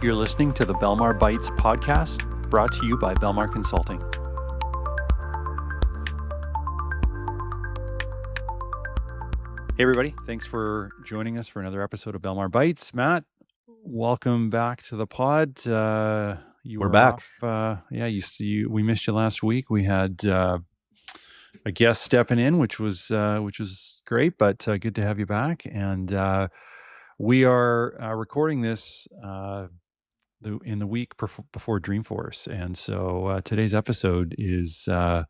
You're listening to the Belmar Bytes podcast, brought to you by Belmar Consulting. Hey, everybody. Thanks for joining us for another episode of Belmar Bytes. Matt, welcome back to the pod. We're back. We missed you last week. We had a guest stepping in, which was great, but good to have you back. And we are recording this in the week before Dreamforce, and so today's episode is a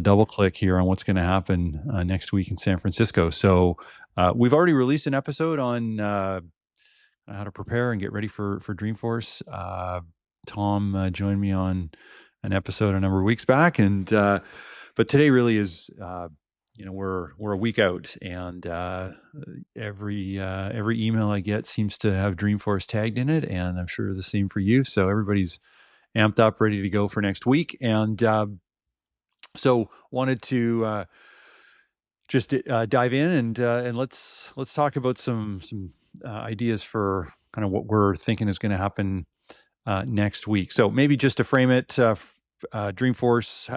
double click here on what's going to happen next week in San Francisco. So we've already released an episode on how to prepare and get ready for Dreamforce. Tom joined me on an episode a number of weeks back, and but today really is we're a week out, and every email I get seems to have Dreamforce tagged in it, and I'm sure the same for you. So everybody's amped up, ready to go for next week, and so wanted to just dive in and let's talk about some ideas for kind of what we're thinking is going to happen next week. So maybe just to frame it. Dreamforce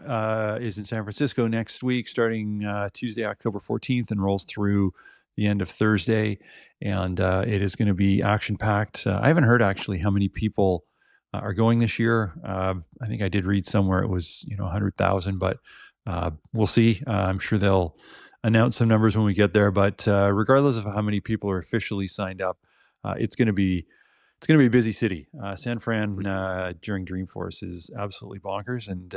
is in San Francisco next week, starting Tuesday, October 14th, and rolls through the end of Thursday. And it is going to be action-packed. I haven't heard actually how many people are going this year. I think I did read somewhere it was 100,000, but we'll see. I'm sure they'll announce some numbers when we get there. But regardless of how many people are officially signed up, it's going to be a busy city. San Fran during Dreamforce is absolutely bonkers, and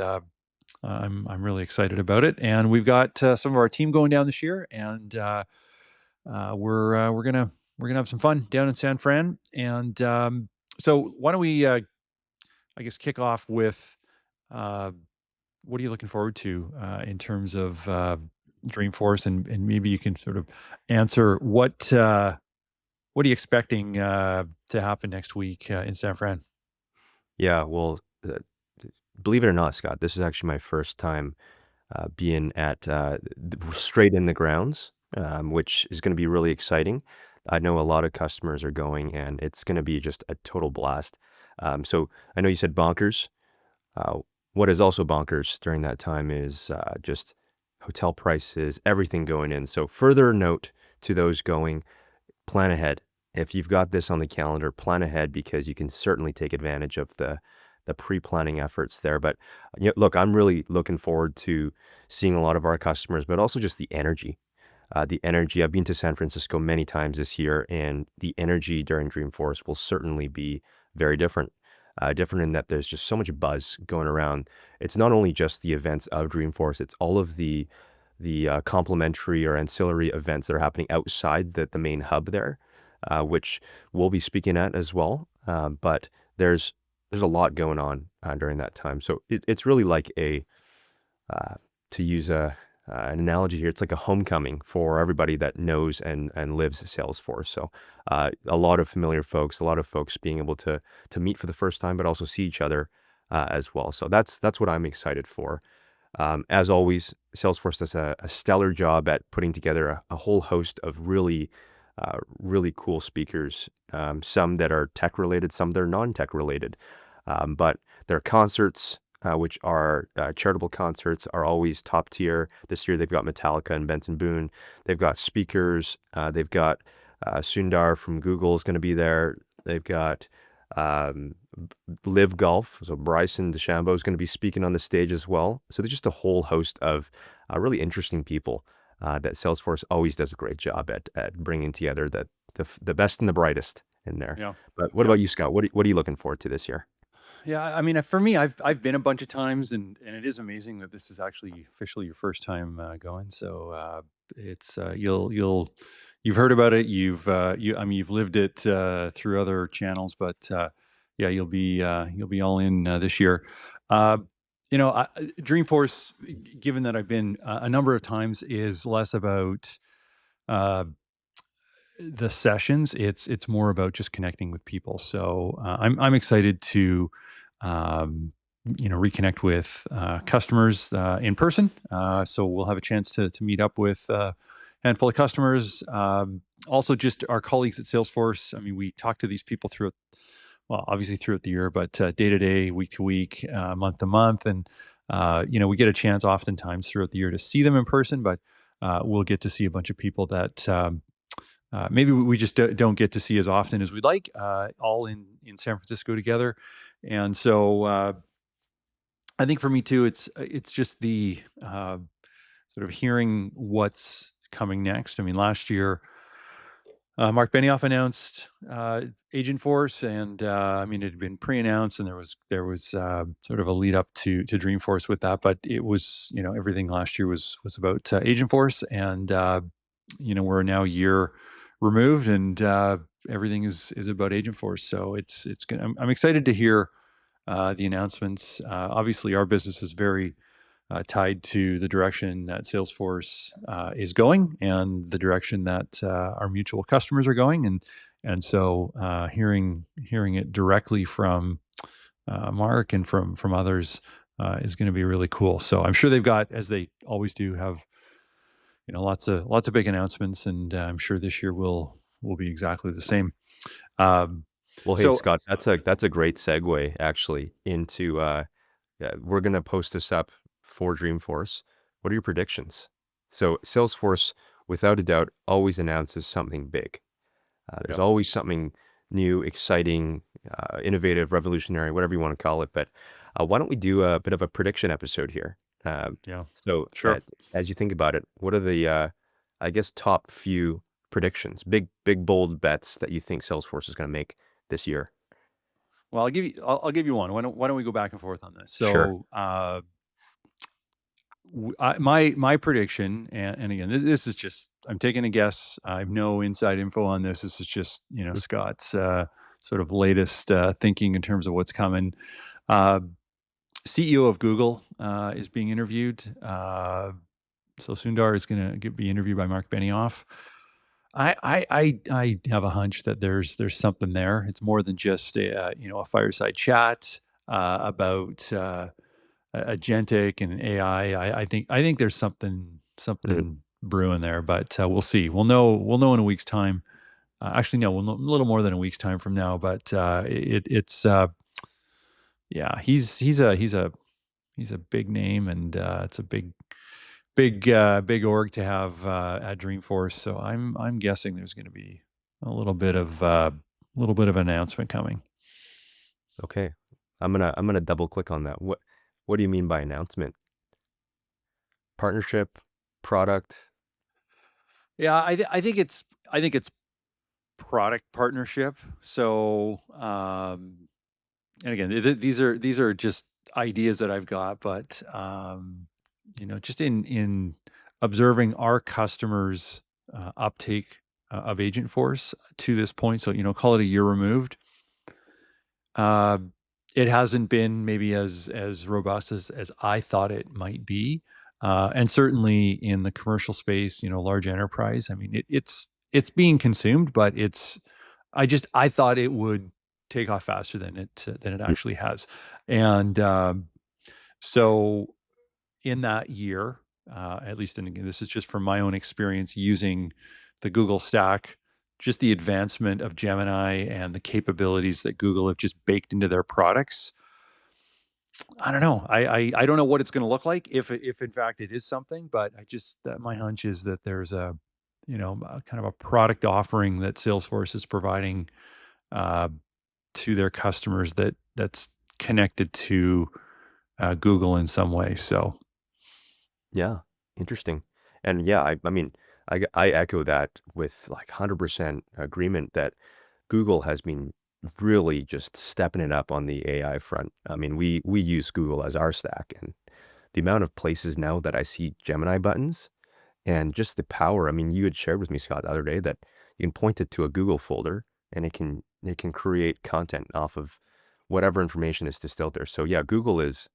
I'm really excited about it. And we've got some of our team going down this year, and we're gonna have some fun down in San Fran. And so why don't we, I guess, kick off with what are you looking forward to in terms of Dreamforce, and maybe you can sort of answer what are you expecting to happen next week in San Fran? Yeah, well, believe it or not, Scott, this is actually my first time being at straight in the grounds, which is going to be really exciting. I know a lot of customers are going, and it's going to be just a total blast. So I know you said bonkers. What is also bonkers during that time is just hotel prices, everything going in. So further note to those going, plan ahead. If you've got this on the calendar, plan ahead, because you can certainly take advantage of the pre-planning efforts there. But look, I'm really looking forward to seeing a lot of our customers, but also just the energy. I've been to San Francisco many times this year, and the energy during Dreamforce will certainly be very different. Different in that there's just so much buzz going around. It's not only just the events of Dreamforce, it's all of the complementary or ancillary events that are happening outside the main hub there, which we'll be speaking at as well. But there's a lot going on during that time. So it's really like to use an analogy here, it's like a homecoming for everybody that knows and lives Salesforce. So a lot of familiar folks, a lot of folks being able to meet for the first time, but also see each other as well. So that's what I'm excited for. As always, Salesforce does a stellar job at putting together a whole host of really cool speakers, some that are tech related, some that are non-tech related. But their concerts, which are charitable concerts, are always top tier. This year they've got Metallica and Benson Boone. They've got speakers. They've got Sundar from Google is going to be there. They've got Live Golf, so Bryson DeChambeau is going to be speaking on the stage as well. So there's just a whole host of really interesting people that Salesforce always does a great job at bringing together the best and the brightest in there. Yeah. But what about you, Scott? What are you looking forward to this year? Yeah, I mean, for me, I've been a bunch of times, and it is amazing that this is actually officially your first time going. So it's you've heard about it. You've lived it through other channels, but yeah, you'll be all in this year. Dreamforce, given that I've been a number of times, is less about the sessions. It's more about just connecting with people. So I'm excited to reconnect with customers in person. So we'll have a chance to meet up with a handful of customers. Also, just our colleagues at Salesforce. I mean, we talk to these people throughout well, obviously throughout the year, but day to day, week to week, month to month. And, we get a chance oftentimes throughout the year to see them in person, but we'll get to see a bunch of people that maybe we just don't get to see as often as we'd like, all in San Francisco together. And so I think for me too, it's just the sort of hearing what's coming next. I mean, last year, Mark Benioff announced AgentForce, and I mean, it had been pre-announced, and there was sort of a lead up to Dreamforce with that. But it was, everything last year was about AgentForce, and we're now a year removed, and everything is about AgentForce. So it's gonna. I'm excited to hear the announcements. Obviously, our business is very tied to the direction that Salesforce is going and the direction that our mutual customers are going, and so hearing it directly from Mark and from others is going to be really cool. So I'm sure they've got, as they always do, have lots of big announcements, and I'm sure this year will be exactly the same. Um, Well, hey, so Scott, that's a great segue actually into yeah, we're gonna post this up for Dreamforce. What are your predictions? So Salesforce, without a doubt, always announces something big. There's yeah, always something new, exciting, innovative, revolutionary, whatever you want to call it. But why don't we do a bit of a prediction episode here? Um, yeah, so sure. as you think about it, what are the, I guess, top few predictions, big, bold bets that you think Salesforce is going to make this year? Well, I'll give you one. Why don't we go back and forth on this? Sure. So my prediction, and again, this is just, I'm taking a guess. I have no inside info on this. This is just Mhm. Scott's sort of latest thinking in terms of what's coming. Uh, CEO of Google is being interviewed. So Sundar is going to be interviewed by Mark Benioff. I have a hunch that there's something there. It's more than just a fireside chat about agentic and AI. I think there's Mhm. something brewing there, but we'll see. We'll know in a week's time. Actually, no, we'll know a little more than a week's time from now. But it's yeah, he's a big name, and it's a big org to have at Dreamforce. So I'm guessing there's going to be a little bit of announcement coming. Okay. I'm gonna double click on that. What do you mean by announcement? Partnership, product? Yeah, I think it's product partnership. So, and again, these are just ideas that I've got, but just in observing our customers' uptake of Agentforce to this point. So, call it a year removed. Uh, it hasn't been maybe as robust as I thought it might be, and certainly in the commercial space, large enterprise. I mean, it's being consumed, but I thought it would take off faster than it Mm. actually has, and so in that year, at least, and again, this is just from my own experience using the Google stack, just the advancement of Gemini and the capabilities that Google have just baked into their products. I don't know. I don't know what it's going to look like if in fact it is something, but my hunch is that there's a kind of a product offering that Salesforce is providing uh, to their customers that's connected to Google in some way. So Yeah, interesting. And yeah, I mean, I echo that with like 100% agreement that Google has been really just stepping it up on the AI front. I mean, we use Google as our stack, and the amount of places now that I see Gemini buttons and just the power. I mean, you had shared with me, Scott, the other day that you can point it to a Google folder and it can create content off of whatever information is distilled there. So yeah, Google is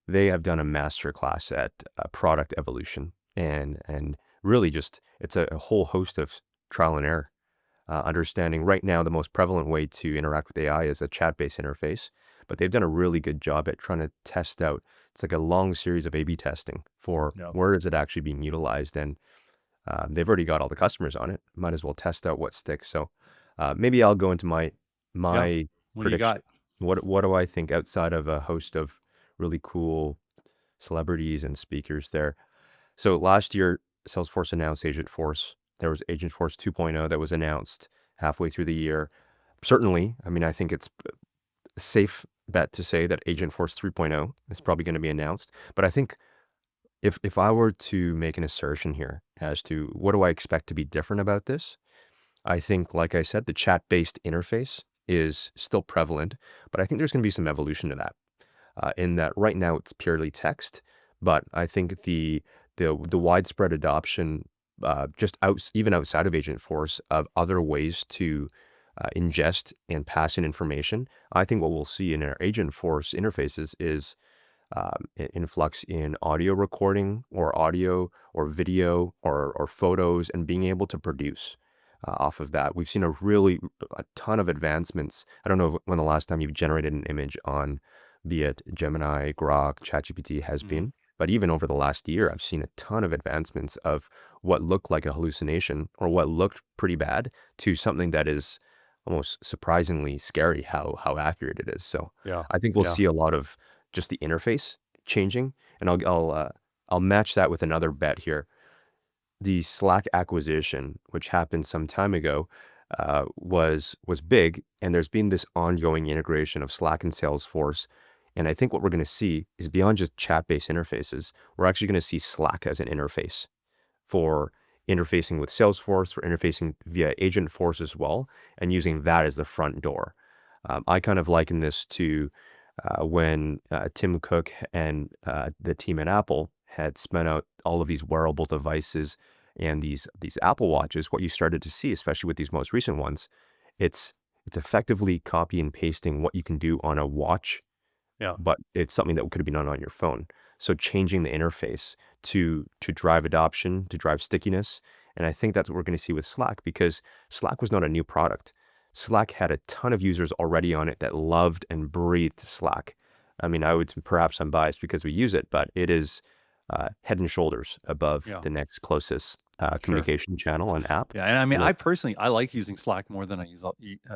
they have done a master class at product evolution and really just it's a whole host of trial and error. Understanding right now the most prevalent way to interact with AI is a chat-based interface, but they've done a really good job at trying to test out. It's like a long series of A/B testing for no, where is it actually being utilized, and they've already got all the customers on it. Might as well test out what sticks. So maybe I'll go into my yeah, my What do you prediction. got? What do I think outside of a host of really cool celebrities and speakers there? So last year, Salesforce announced AgentForce. There was AgentForce 2.0 that was announced halfway through the year. Certainly, I mean, I think it's a safe bet to say that AgentForce 3.0 is probably going to be announced. But I think if I were to make an assertion here as to what do I expect to be different about this, I think, like I said, the chat-based interface is still prevalent, but I think there's going to be some evolution to that. In that right now it's purely text, but I think the widespread adoption, just even outside of Agentforce, of other ways to ingest and pass in information. I think what we'll see in our Agentforce interfaces is influx in audio recording or audio or video or photos and being able to produce off of that. We've seen a ton of advancements. I don't know when the last time you've generated an image on, be it Gemini, Grok, ChatGPT has Hmm. been, but even over the last year, I've seen a ton of advancements of what looked like a hallucination or what looked pretty bad to something that is almost surprisingly scary how accurate it is. So Yeah. I think we'll Yeah. see a lot of just the interface changing, and I'll match that with another bet here. The Slack acquisition, which happened some time ago, was big, and there's been this ongoing integration of Slack and Salesforce. And I think what we're going to see is beyond just chat-based interfaces, we're actually going to see Slack as an interface for interfacing with Salesforce, for interfacing via Agentforce as well, and using that as the front door. I kind of liken this to when Tim Cook and the team at Apple had spun out all of these wearable devices and these Apple Watches. What you started to see, especially with these most recent ones, it's it's effectively copy and pasting what you can do on a watch, Yeah. but it's something that could have been done on your phone. So changing the interface to drive adoption, to drive stickiness, and I think that's what we're going to see with Slack because Slack was not a new product. Slack had a ton of users already on it that loved and breathed Slack. I mean, perhaps I'm biased because we use it, but it is head and shoulders above Yeah. the next closest Sure. communication channel and app. Yeah, and I mean, You know, I personally I like using Slack more than I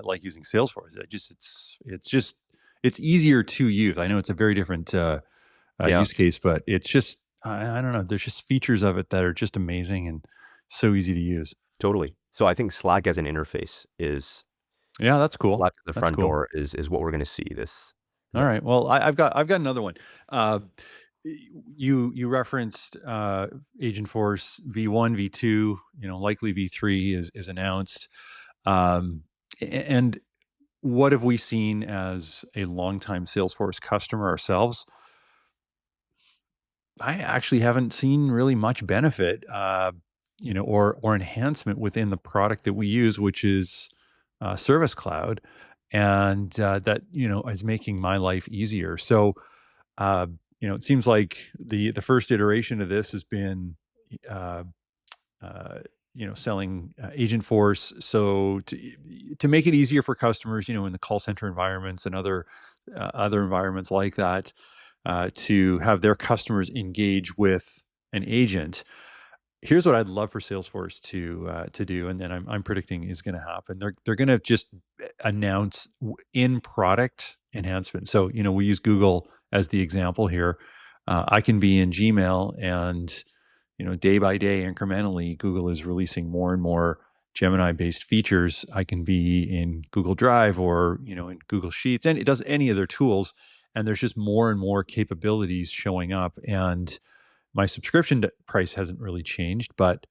like using Salesforce. It's just it's easier to use. I know it's a very different yeah, use case, but it's just I don't know. There's just features of it that are just amazing and so easy to use. totally. So I think Slack as an interface is Yeah, that's cool. Slack at the That's front cool. door is what we're going to see this. All right. Well, I've got another one. Uh, you referenced Agent Force V1, V2. Likely V3 is announced. Um, and what have we seen as a longtime Salesforce customer ourselves? I actually haven't seen really much benefit, or enhancement within the product that we use, which is Service Cloud, and that is making my life easier. So, it seems like the first iteration of this has been, uh, uh, selling Agent Force. So to make it easier for customers, in the call center environments and other environments like that, to have their customers engage with an agent. Here's what I'd love for Salesforce to do, and then I'm predicting is going to happen. They're going to just announce in product enhancement. So we use Google as the example here. I can be in Gmail, and day by day, incrementally, Google is releasing more and more Gemini based features. I can be in Google Drive or in Google Sheets, and it does any of their tools. And there's just more and more capabilities showing up. And my subscription price hasn't really changed, but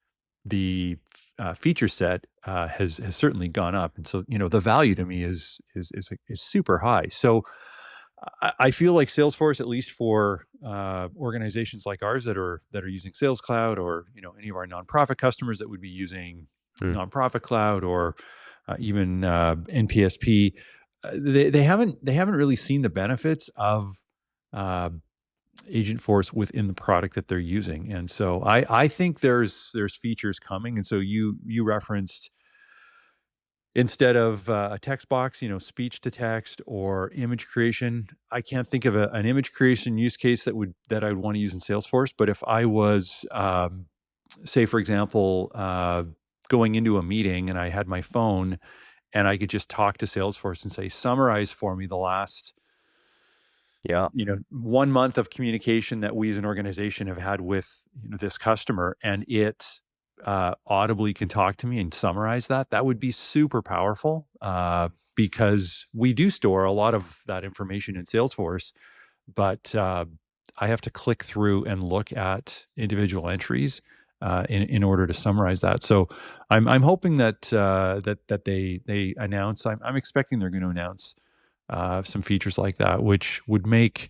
the feature set has certainly gone up, and so the value to me is super high. So I feel like Salesforce, at least for organizations like ours that are using Sales Cloud, or any of our nonprofit customers that would be using Mm. nonprofit cloud, or even NPSP, they haven't really seen the benefits of uh, Agent Force within the product that they're using. And so I think there's features coming. And so you referenced, instead of a text box, speech to text or image creation. I can't think of an image creation use case that I would want to use in Salesforce. But if I was, say, for example, going into a meeting and I had my phone and I could just talk to Salesforce and say, summarize for me the last, Yeah. 1 month of communication that we as an organization have had with, this customer, and it audibly can talk to me and summarize that. That would be super powerful, because we do store a lot of that information in Salesforce, but I have to click through and look at individual entries in order to summarize that. So I'm hoping that that they announce. I'm expecting they're going to announce some features like that, which would make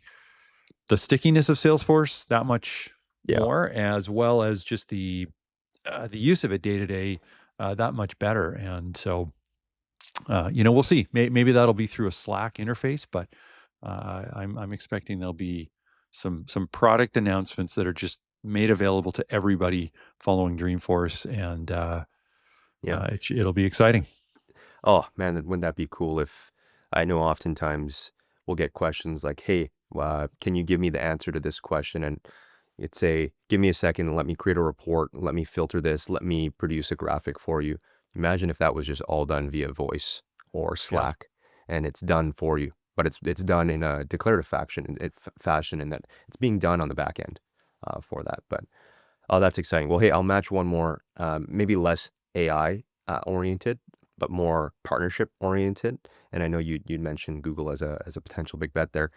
the stickiness of Salesforce that much Yeah. more, as well as just the use of it day to day that much better. And so we'll see. Maybe that'll be through a Slack interface, but I'm expecting there'll be some product announcements that are just made available to everybody following Dreamforce, and Yeah. it'll be exciting. Oh man, wouldn't that be cool if I know oftentimes we'll get questions like, "Hey, can you give me the answer to this question?" And it's a, "Give me a second and let me create a report, let me filter this, let me produce a graphic for you." Imagine if that was just all done via voice or Yeah. Slack, and it's done for you, but it's done in a declarative fashion, in that it's being done on the back end for that. But oh, that's exciting. Well, hey, I'll match one more, maybe less AI oriented, but more partnership oriented. And I know you'd mentioned Google as a potential big bet there.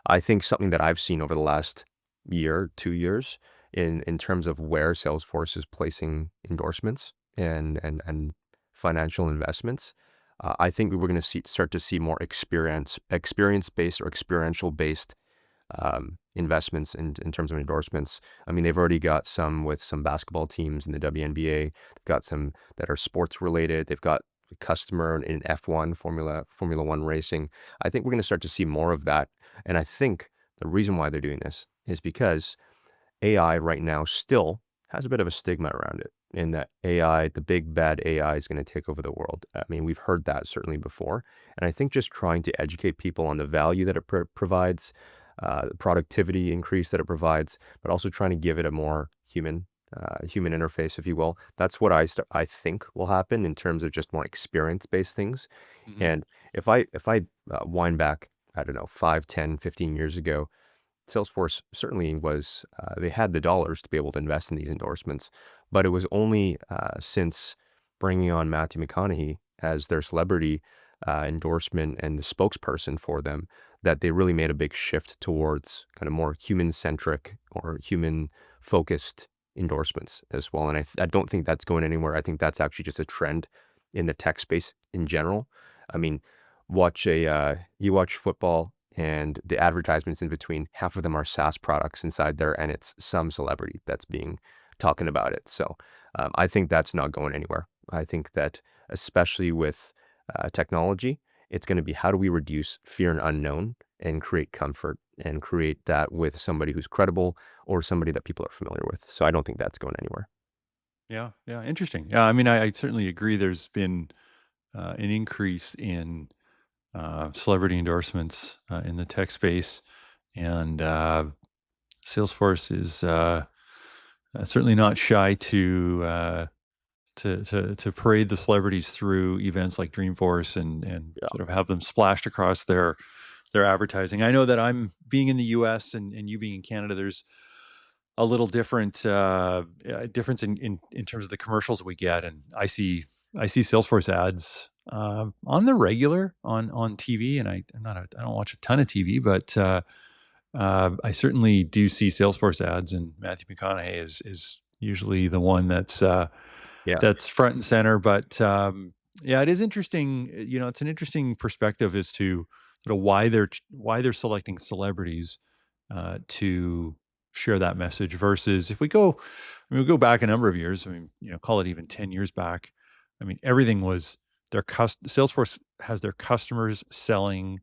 I think something that I've seen over the last year, 2 years, in terms of where Salesforce is placing endorsements and financial investments. I think we're going to start to see more experience based or experiential based investments in terms of endorsements. I mean, they've already got some with some basketball teams in the WNBA. They've got some that are sports related. They've got a customer in F1, Formula One racing. I think we're going to start to see more of that. And I think the reason why they're doing this is because AI right now still has a bit of a stigma around it, in that AI, the big bad AI, is going to take over the world. I mean, we've heard that certainly before. And I think just trying to educate people on the value that it provides, the productivity increase that it provides, but also trying to give it a more human interface, if you will. That's what I think will happen in terms of just more experience-based things. Hmm. And if I wind back, I don't know, 5, 10, 15 years ago, Salesforce certainly was, they had the dollars to be able to invest in these endorsements, but it was only since bringing on Matthew McConaughey as their celebrity endorsement and the spokesperson for them that they really made a big shift towards kind of more human-centric or human-focused endorsements as well. And I don't think that's going anywhere. I think that's actually just a trend in the tech space in general. I mean, you watch football and the advertisements in between, half of them are SaaS products inside there, and it's some celebrity that's being talking about it. So I think that's not going anywhere. I think that especially with technology, it's going to be how do we reduce fear and unknown and create comfort and create that with somebody who's credible or somebody that people are familiar with. So I don't think that's going anywhere. Yeah, yeah, interesting. Yeah, I mean, I certainly agree. There's been an increase in celebrity endorsements in the tech space, and Salesforce is certainly not shy to parade the celebrities through events like Dreamforce, and Yeah. sort of have them splashed across their advertising. I know that I'm being in the U.S. and you being in Canada. There's a little different difference in terms of the commercials we get, and I see Salesforce ads on the regular on TV, and I don't watch a ton of TV, but I certainly do see Salesforce ads, and Matthew McConaughey is usually the one Yeah. that's front and center. But yeah, it is interesting. It's an interesting perspective as to sort of why they're selecting celebrities to share that message versus if we go, we go back a number of years. I mean, call it even 10 years back. I mean, everything was Salesforce has their customers selling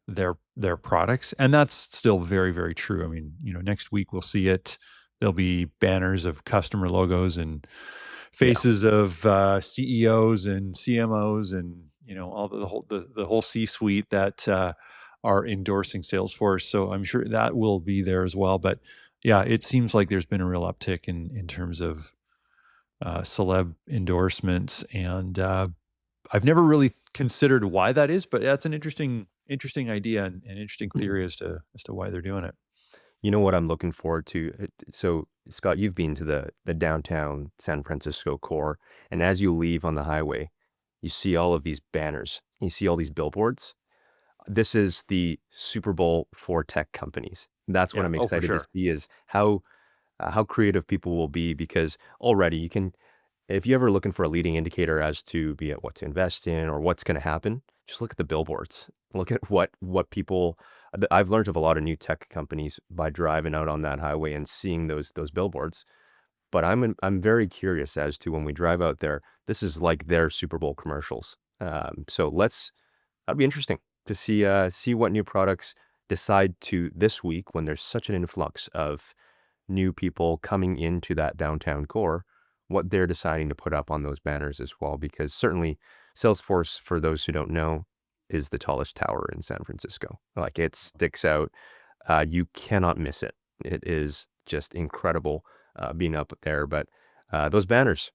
their products, and that's still very very true. I mean, next week we'll see it. There'll be banners of customer logos and Yeah. faces of CEOs and CMOs, and all the whole C-suite that are endorsing Salesforce. So I'm sure that will be there as well. But yeah, it seems like there's been a real uptick in terms of celeb endorsements, and I've never really considered why that is, but that's an interesting idea and an interesting theory as to why they're doing it. You know what I'm looking forward to? So, Scott, you've been to the downtown San Francisco core, and as you leave on the highway, you see all of these banners. You see all these billboards. This is the Super Bowl for tech companies. That's what Yeah. I'm Oh, for excited to sure. see is how creative people will be because already you can if you're ever looking for a leading indicator as to be at what to invest in or what's going to happen, just look at the billboards. Look at what people. I've learned of a lot of new tech companies by driving out on that highway and seeing those billboards. But I'm very curious as to when we drive out there, this is like their Super Bowl commercials. So that'll be interesting to see what new products decide to this week when there's such an influx of new people coming into that downtown core, what they're deciding to put up on those banners as well. Because certainly Salesforce, for those who don't know, is the tallest tower in San Francisco. Like it sticks out. You cannot miss it. It is just incredible being up there. But those banners,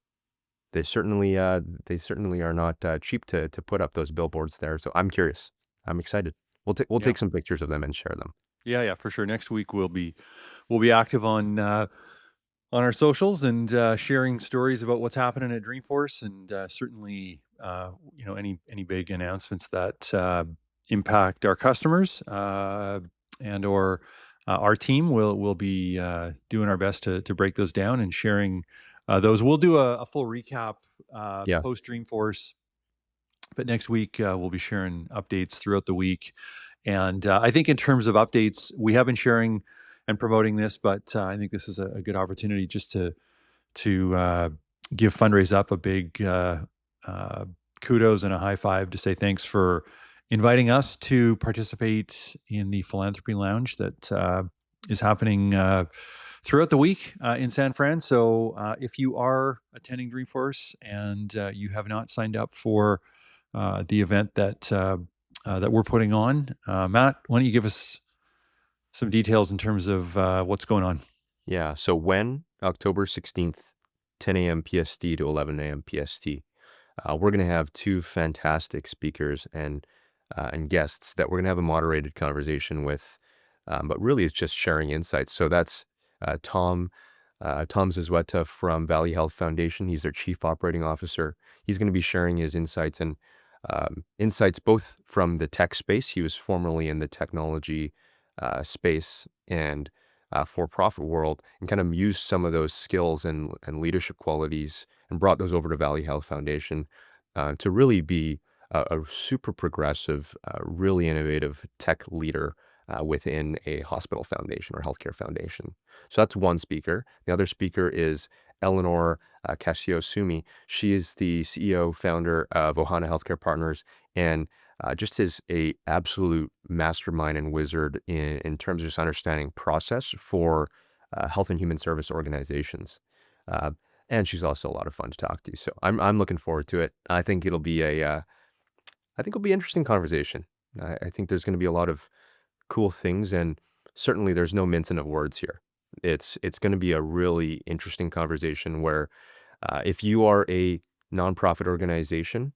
they certainly are not cheap to put up those billboards there. So I'm curious. I'm excited. We'll Yeah. take some pictures of them and share them. Yeah. Yeah. For sure. Next week we'll be active on our socials and sharing stories about what's happening at Dreamforce, and certainly any big announcements that impact our customers and or our team. Will be doing our best to break those down and sharing those. We'll do a full recap Yeah, post Dreamforce, but next week we'll be sharing updates throughout the week. And I think in terms of updates, we have been sharing and promoting this, but I think this is a good opportunity just to give Fundraise Up a big uh, kudos and a high five to say thanks for inviting us to participate in the Philanthropy Lounge that is happening throughout the week in San Fran. So if you are attending Dreamforce and you have not signed up for the event that we're putting on, Matt, why don't you give us some details in terms of what's going on? yeah. So when October 16th, 10 a.m. PST to 11 a.m. PST, we're going to have two fantastic speakers and guests that we're going to have a moderated conversation with. But really, it's just sharing insights. So that's Tom Tom Zazueta from Valley Health Foundation. He's their chief operating officer. He's going to be sharing his insights and insights both from the tech space. He was formerly in the technology space and for-profit world, and kind of used some of those skills and leadership qualities and brought those over to Valley Health Foundation to really be a super progressive, really innovative tech leader within a hospital foundation or healthcare foundation. So that's one speaker. The other speaker is Eleanor Castillo Sumi. She is the CEO, founder of Ohana Healthcare Partners, and just is a absolute mastermind and wizard in terms of just understanding process for health and human service organizations. Uh, and she's also a lot of fun to talk to. So I'm looking forward to it. I think it'll be I think it'll be an interesting conversation. I think there's going to be a lot of cool things, and certainly there's no mincing of words here. It's going to be a really interesting conversation where if you are a nonprofit organization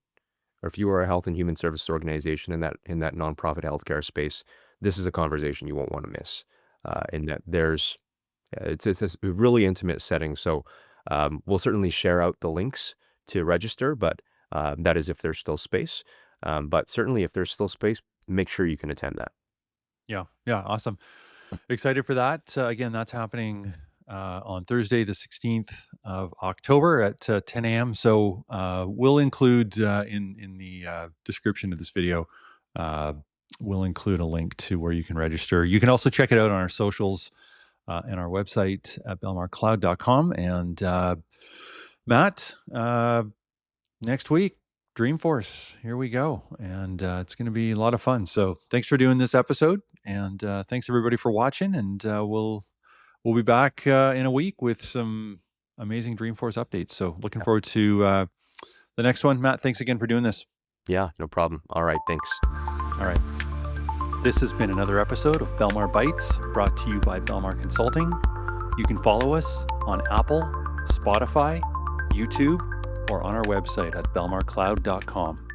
or if you are a health and human services organization in that nonprofit healthcare space, this is a conversation you won't want to miss. In that it's a really intimate setting. So we'll certainly share out the links to register, but that is if there's still space. But certainly if there's still space, make sure you can attend that. Yeah, yeah, awesome. Excited for that. Again, that's happening on Thursday, the 16th of October at 10 a.m. So we'll include in the description of this video, uh, we'll include a link to where you can register. You can also check it out on our socials and our website at belmarcloud.com. And Matt, next week, Dreamforce, here we go. And it's going to be a lot of fun. So thanks for doing this episode. And thanks everybody for watching. And we'll be back in a week with some amazing Dreamforce updates. So looking Yeah. forward to the next one. Matt, thanks again for doing this. Yeah, no problem. All right, thanks. All right. This has been another episode of Belmar Bytes, brought to you by Belmar Consulting. You can follow us on Apple, Spotify, YouTube, or on our website at belmarcloud.com.